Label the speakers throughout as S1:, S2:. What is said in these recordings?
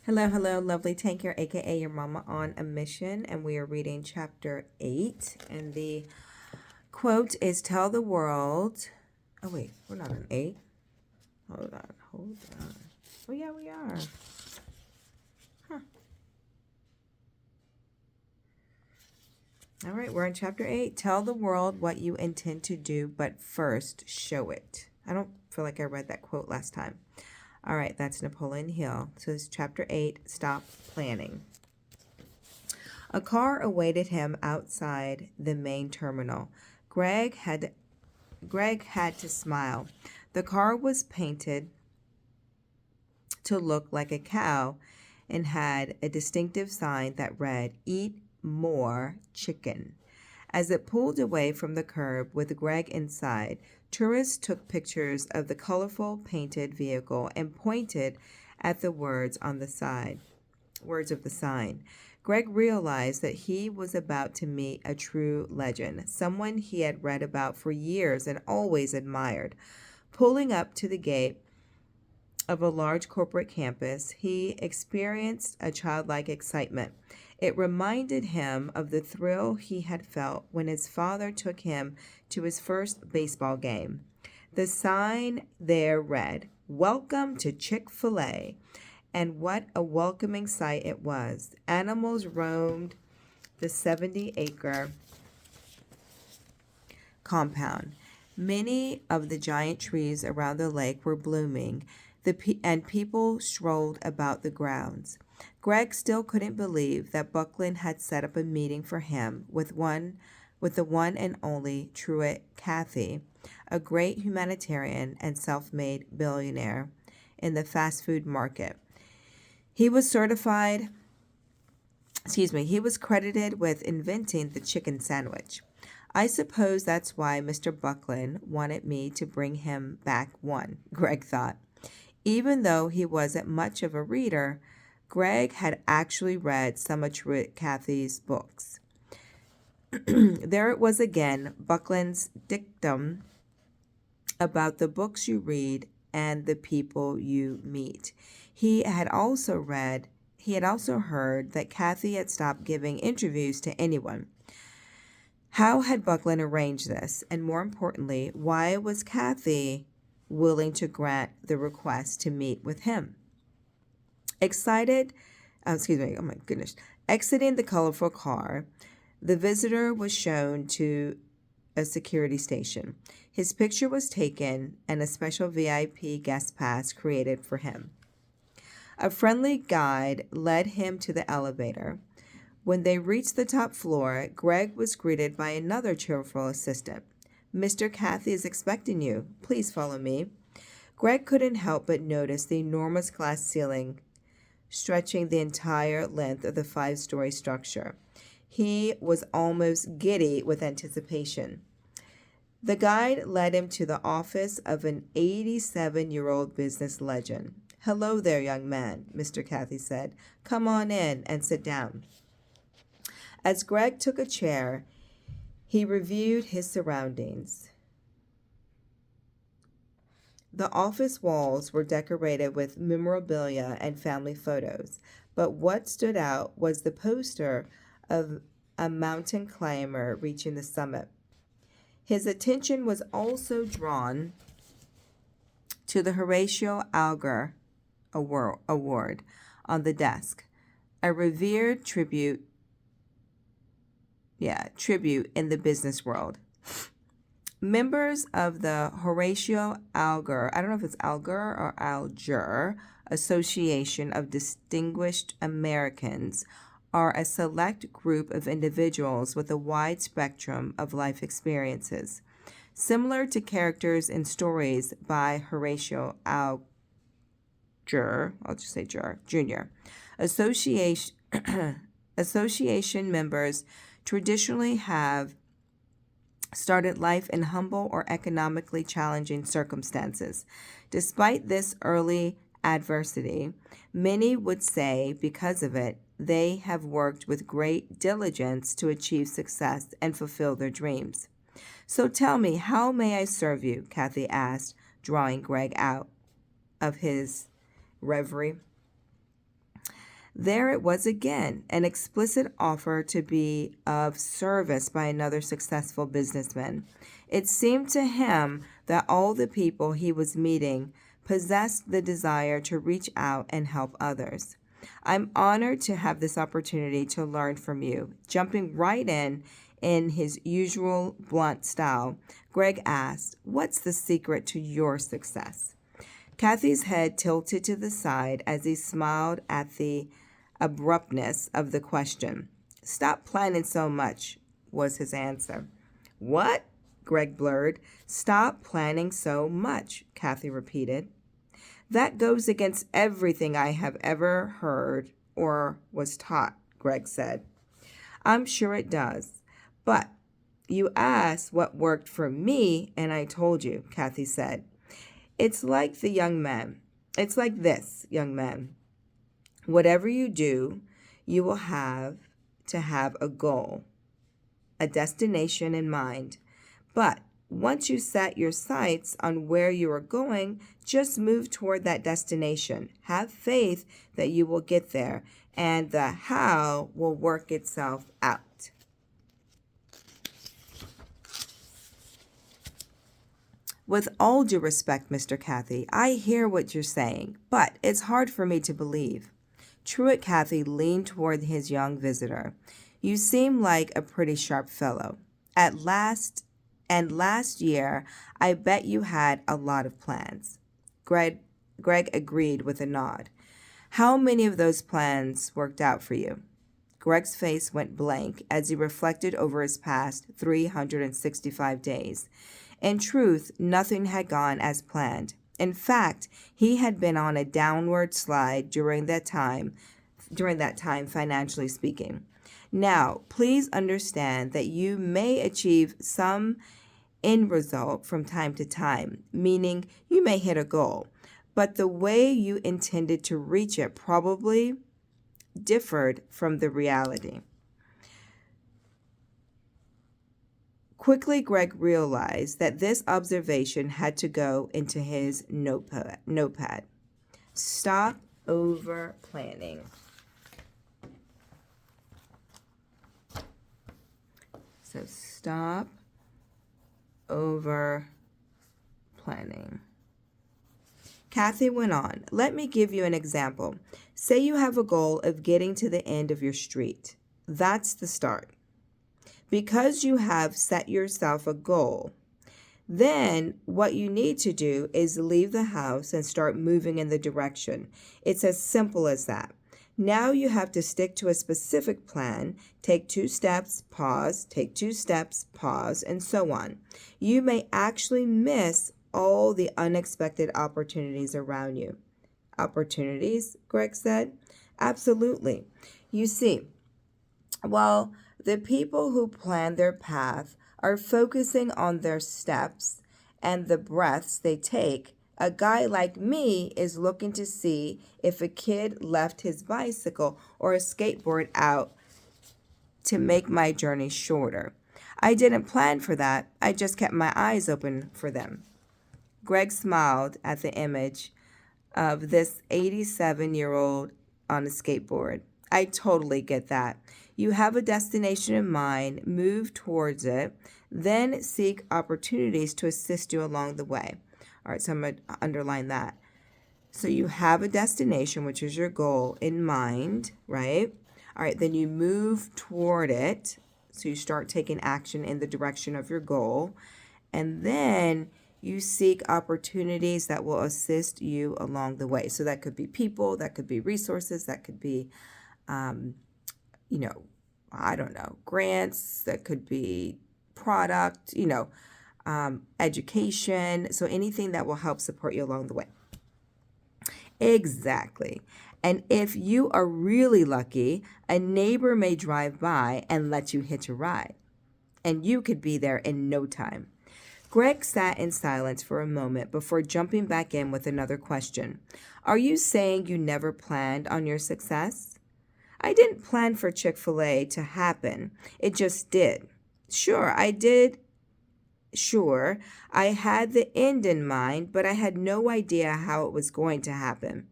S1: Hello, hello, lovely tanker, aka your mama on a mission, and we are reading chapter 8. And the quote is tell the world. Oh, wait, we're not on 8. Hold on. Oh, yeah, we are. Huh. All right, we're in chapter 8. Tell the world what you intend to do, but first show it. I don't feel like I read that quote last time. All right, that's Napoleon Hill. So this is chapter 8, Stop Planning. A car awaited him outside the main terminal. Greg had to smile. The car was painted to look like a cow and had a distinctive sign that read, "Eat more chicken." As it pulled away from the curb with Greg inside, tourists took pictures of the colorful painted vehicle and pointed at the words of the sign. Greg realized that he was about to meet a true legend, someone he had read about for years and always admired. Pulling up to the gate of a large corporate campus, he experienced a childlike excitement. It reminded him of the thrill he had felt when his father took him to his first baseball game. The sign there read, "Welcome to Chick-fil-A." And what a welcoming sight it was. Animals roamed the 70-acre compound. Many of the giant trees around the lake were blooming, and people strolled about the grounds. Greg still couldn't believe that Buckland had set up a meeting for him with the one and only Truett Cathy, a great humanitarian and self-made billionaire in the fast food market. He was credited with inventing the chicken sandwich. I suppose that's why Mr. Buckland wanted me to bring him back one, Greg thought. Even though he wasn't much of a reader, Greg had actually read some of Truett Cathy's books. There it was again, Buckland's dictum about the books you read and the people you meet. He had also heard that Cathy had stopped giving interviews to anyone. How had Buckland arranged this? And more importantly, why was Cathy willing to grant the request to meet with him? Exiting the colorful car, the visitor was shown to a security station. His picture was taken and a special VIP guest pass created for him. A friendly guide led him to the elevator. When they reached the top floor, Greg was greeted by another cheerful assistant. "Mr. Cathy is expecting you. Please follow me." Greg couldn't help but notice the enormous glass ceiling stretching the entire length of the 5-story structure. He was almost giddy with anticipation. The guide led him to the office of an 87-year-old business legend. "Hello there, young man," Mr. Cathy said. "Come on in and sit down." As Greg took a chair, he reviewed his surroundings. The office walls were decorated with memorabilia and family photos, but what stood out was the poster of a mountain climber reaching the summit. His attention was also drawn to the Horatio Alger Award on the desk, a revered tribute in the business world. Members of the Horatio Alger, I don't know if it's Alger or Alger, Association of Distinguished Americans, are a select group of individuals with a wide spectrum of life experiences. Similar to characters in stories by Horatio Alger, I'll just say Jr. Association members traditionally have started life in humble or economically challenging circumstances. Despite this early adversity, many would say because of it, they have worked with great diligence to achieve success and fulfill their dreams. "So tell me, how may I serve you?" Cathy asked, drawing Greg out of his reverie. There it was again, an explicit offer to be of service by another successful businessman. It seemed to him that all the people he was meeting possessed the desire to reach out and help others. I'm honored to have this opportunity to learn from you. Jumping right in his usual blunt style, Greg asked, "What's the secret to your success?" Kathy's head tilted to the side as he smiled at the abruptness of the question. "Stop planning so much," was his answer. "What?" Greg blurred. "Stop planning so much," Kathy repeated. "That goes against everything I have ever heard or was taught," Greg said. "I'm sure it does. But you asked what worked for me, and I told you," Kathy said. It's like this, young man. Whatever you do, you will have to have a goal, a destination in mind. But once you set your sights on where you are going, just move toward that destination. Have faith that you will get there, and the how will work itself out. With all due respect, Mr. Kathy, I hear what you're saying, but it's hard for me to believe. Truett Cathy leaned toward his young visitor. "You seem like a pretty sharp fellow. Last year, I bet you had a lot of plans." Greg agreed with a nod. "How many of those plans worked out for you?" Greg's face went blank as he reflected over his past 365 days. In truth, nothing had gone as planned. In fact, he had been on a downward slide during that time, financially speaking. Now, please understand that you may achieve some end result from time to time, meaning you may hit a goal, but the way you intended to reach it probably differed from the reality. Quickly, Greg realized that this observation had to go into his notepad. Stop over planning. So stop over planning. Kathy went on, "Let me give you an example. Say you have a goal of getting to the end of your street. That's the start. Because you have set yourself a goal, then what you need to do is leave the house and start moving in the direction. It's as simple as that. Now you have to stick to a specific plan, take 2 steps, pause, take 2 steps, pause, and so on. You may actually miss all the unexpected opportunities around you." "Opportunities?" Greg said. "Absolutely. You see, while the people who plan their path are focusing on their steps and the breaths they take, a guy like me is looking to see if a kid left his bicycle or a skateboard out to make my journey shorter. I didn't plan for that. I just kept my eyes open for them." Greg smiled at the image of this 87-year-old on a skateboard. "I totally get that. You have a destination in mind, move towards it, then seek opportunities to assist you along the way." All right, so I'm going to underline that. So you have a destination, which is your goal, in mind, right? All right, then you move toward it. So you start taking action in the direction of your goal. And then you seek opportunities that will assist you along the way. So that could be people, that could be resources, that could be grants, that could be product, education. So anything that will help support you along the way. Exactly. And if you are really lucky, a neighbor may drive by and let you hitch a ride. And you could be there in no time. Greg sat in silence for a moment before jumping back in with another question. "Are you saying you never planned on your success?" "I didn't plan for Chick-fil-A to happen. It just did. Sure, I did. Sure, I had the end in mind, but I had no idea how it was going to happen.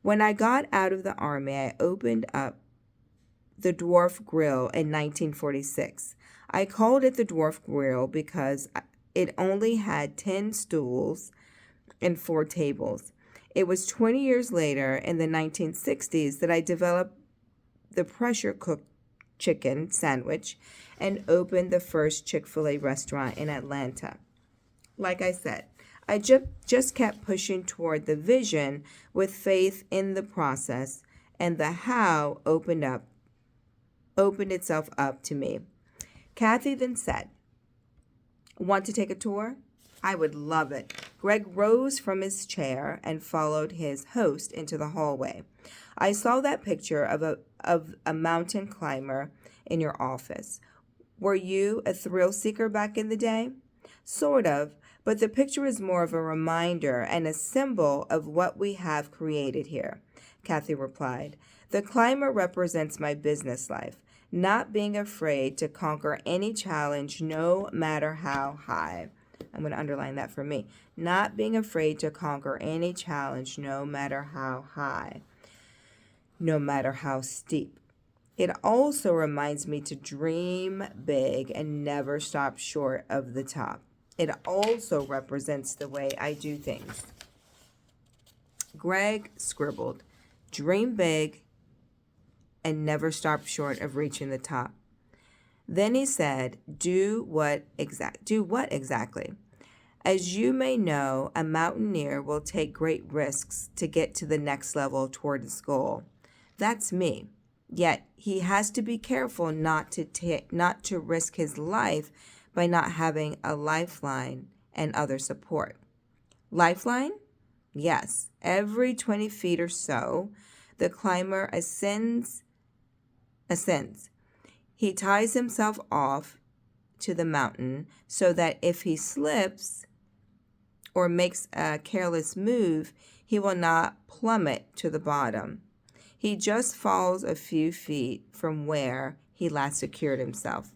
S1: When I got out of the Army, I opened up the Dwarf Grill in 1946. I called it the Dwarf Grill because it only had 10 stools and 4 tables. It was 20 years later, in the 1960s, that I developed the pressure cooked chicken sandwich and opened the first Chick-fil-A restaurant in Atlanta. Like I said, I just kept pushing toward the vision with faith in the process, and the how opened itself up to me. Kathy then said, "Want to take a tour?" "I would love it." Greg rose from his chair and followed his host into the hallway. "I saw that picture of a mountain climber in your office. Were you a thrill seeker back in the day?" "Sort of, but the picture is more of a reminder and a symbol of what we have created here," Kathy replied. "The climber represents my business life, not being afraid to conquer any challenge, no matter how high." I'm going to underline that for me. Not being afraid to conquer any challenge, no matter how high, no matter how steep. It also reminds me to dream big and never stop short of the top. It also represents the way I do things. Greg scribbled, "Dream big and never stop short of reaching the top." Then he said, Do what exactly?" "As you may know, a mountaineer will take great risks to get to the next level toward his goal. That's me. Yet he has to be careful not to risk his life by not having a lifeline and other support." Lifeline? Yes. Every 20 feet or so, the climber ascends. He ties himself off to the mountain so that if he slips or makes a careless move, he will not plummet to the bottom. He just falls a few feet from where he last secured himself.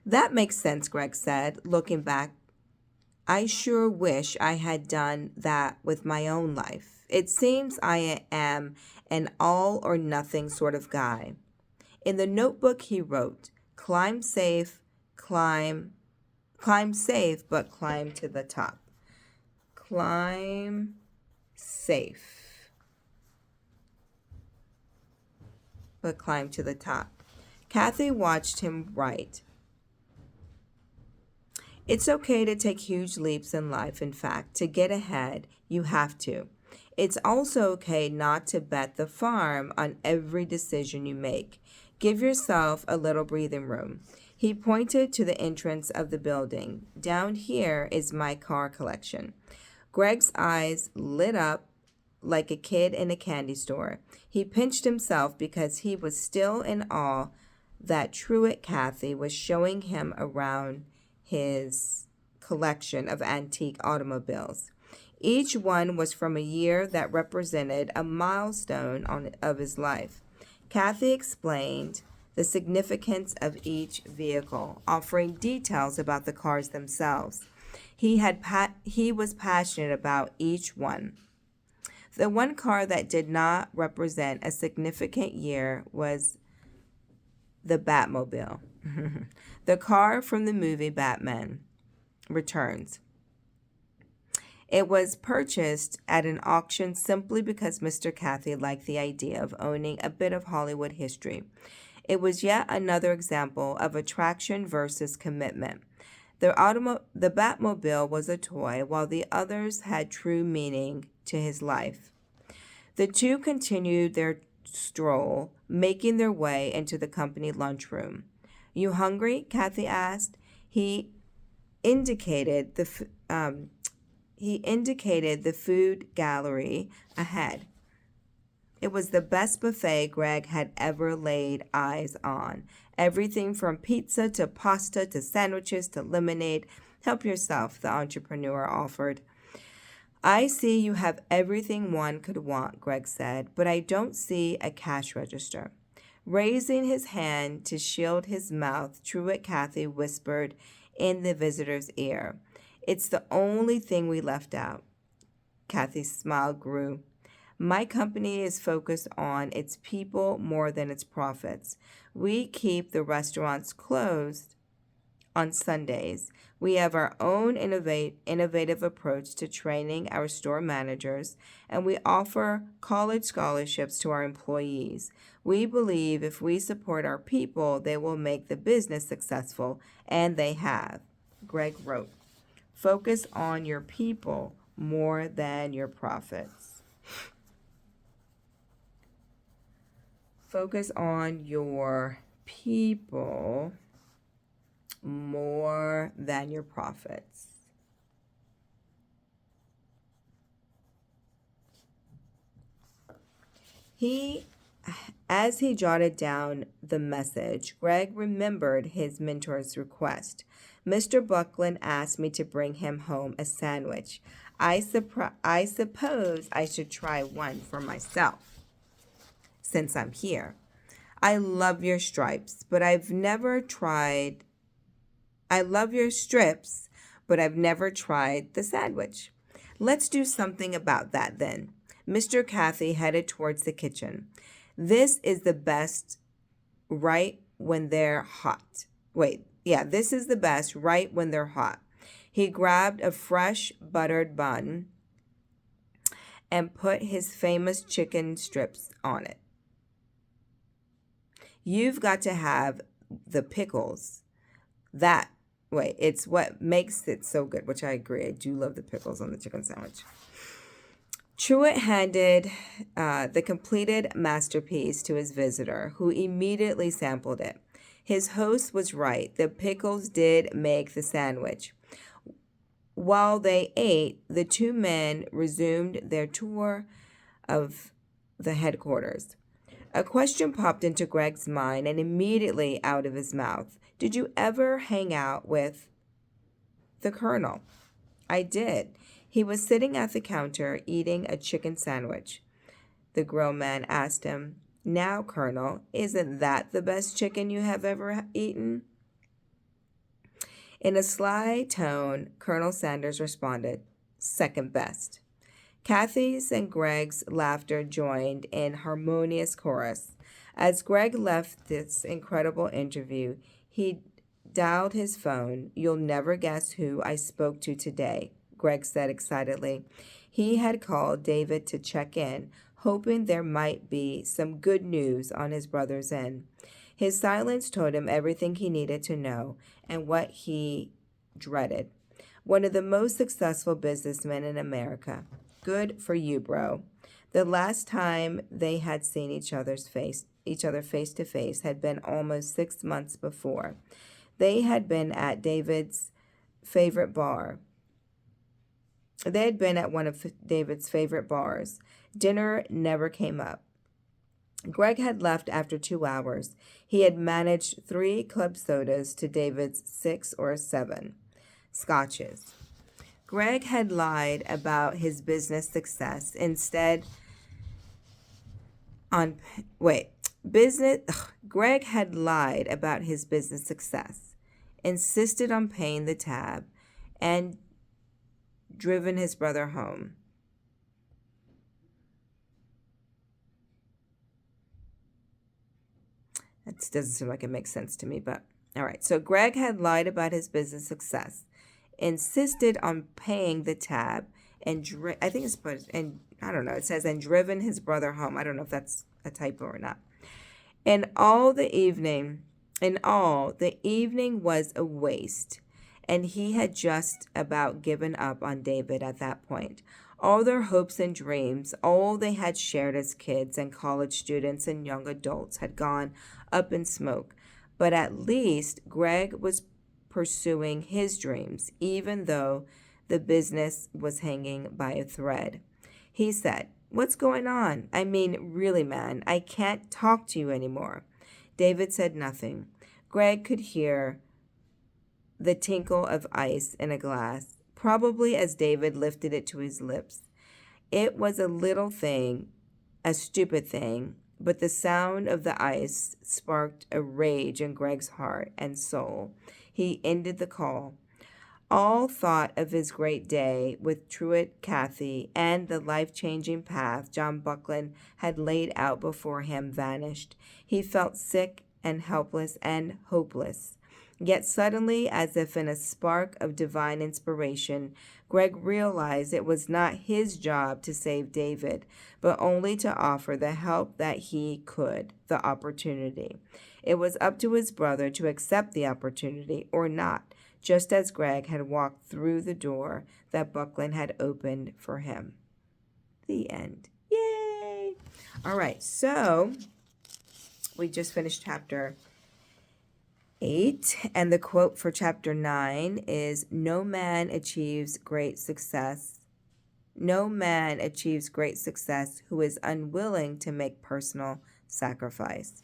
S1: "That makes sense," Greg said, looking back. "I sure wish I had done that with my own life. It seems I am an all or nothing sort of guy." In the notebook he wrote, climb safe, but climb to the top. Climb safe, but climb to the top. Kathy watched him write. "It's okay to take huge leaps in life. In fact, to get ahead, you have to. It's also okay not to bet the farm on every decision you make. Give yourself a little breathing room." He pointed to the entrance of the building. "Down here is my car collection." Greg's eyes lit up like a kid in a candy store. He pinched himself because he was still in awe that Truett Cathy was showing him around his collection of antique automobiles. Each one was from a year that represented a milestone of his life. Kathy explained the significance of each vehicle, offering details about the cars themselves. He was passionate about each one. The one car that did not represent a significant year was the Batmobile, the car from the movie Batman Returns. It was purchased at an auction simply because Mr. Cathy liked the idea of owning a bit of Hollywood history. It was yet another example of attraction versus commitment. The Batmobile was a toy, while the others had true meaning to his life. The two continued their stroll, making their way into the company lunchroom. "You hungry?" Cathy asked. He indicated the food gallery ahead. It was the best buffet Greg had ever laid eyes on. Everything from pizza to pasta to sandwiches to lemonade. "Help yourself," the entrepreneur offered. "I see you have everything one could want," Greg said, "but I don't see a cash register." Raising his hand to shield his mouth, Truett Cathy whispered in the visitor's ear, "It's the only thing we left out." Kathy's smile grew. My company is focused on its people more than its profits. We keep the restaurants closed on Sundays. We have our own innovative approach to training our store managers, and we offer college scholarships to our employees. We believe if we support our people, they will make the business successful, and they have. Greg wrote, focus on your people more than your profits. Focus on your people more than your profits. As he jotted down the message, Greg remembered his mentor's request. Mr. Buckland asked me to bring him home a sandwich. I suppose I should try one for myself since I'm here. I love your stripes, but I've never tried. I love your strips, but I've never tried the sandwich. Let's do something about that then. Mr. Cathy headed towards the kitchen. This is the best right when they're hot. This is the best right when they're hot. He grabbed a fresh buttered bun and put his famous chicken strips on it. You've got to have the pickles. It's what makes it so good, which I agree. I do love the pickles on the chicken sandwich. Truett handed the completed masterpiece to his visitor, who immediately sampled it. His host was right. The pickles did make the sandwich. While they ate, the two men resumed their tour of the headquarters. A question popped into Greg's mind and immediately out of his mouth. Did you ever hang out with the Colonel? I did. He was sitting at the counter eating a chicken sandwich. The grill man asked him, Now, Colonel, isn't that the best chicken you have ever eaten? In a sly tone, Colonel Sanders responded, Second best. Kathy's and Greg's laughter joined in harmonious chorus. As Greg left this incredible interview, he dialed his phone. You'll never guess who I spoke to today, Greg said excitedly. He had called David to check in, hoping there might be some good news on his brother's end. His silence told him everything he needed to know and what he dreaded. One of the most successful businessmen in America. Good for you, bro. The last time they had seen each other face to face had been almost 6 months before. They had been at David's favorite bar. They had been at one of David's favorite bars. Dinner never came up. Greg had left after 2 hours. He had managed 3 club sodas to David's 6 or 7 scotches. Greg had lied about his business success Greg had lied about his business success, insisted on paying the tab, and driven his brother home. That doesn't seem like it makes sense to me, but all right. So Greg had lied about his business success, insisted on paying the tab, and it says and driven his brother home. I don't know if that's a typo or not. The evening was a waste, and he had just about given up on David at that point. All their hopes and dreams, all they had shared as kids and college students and young adults had gone up in smoke. But at least Greg was pursuing his dreams, even though the business was hanging by a thread. He said, What's going on? I mean, really, man, I can't talk to you anymore. David said nothing. Greg could hear the tinkle of ice in a glass, probably as David lifted it to his lips. It was a little thing, a stupid thing, but the sound of the ice sparked a rage in Greg's heart and soul. He ended the call. All thought of his great day with Truett Cathy and the life-changing path John Buckland had laid out before him vanished. He felt sick and helpless and hopeless. Yet suddenly, as if in a spark of divine inspiration, Greg realized it was not his job to save David, but only to offer the help that he could, the opportunity. It was up to his brother to accept the opportunity or not, just as Greg had walked through the door that Buckland had opened for him. The end. Yay! All right, so we just finished chapter 8, and the quote for chapter 9 is, No man achieves great success who is unwilling to make personal sacrifice.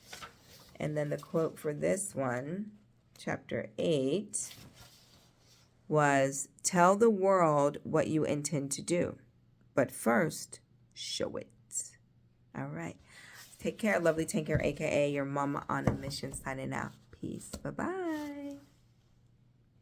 S1: And then the quote for this one, chapter 8, was, Tell the world what you intend to do, but first, show it. All right. Take care, lovely Tanker, a.k.a. your mama on a mission, signing out. Peace. Bye-bye.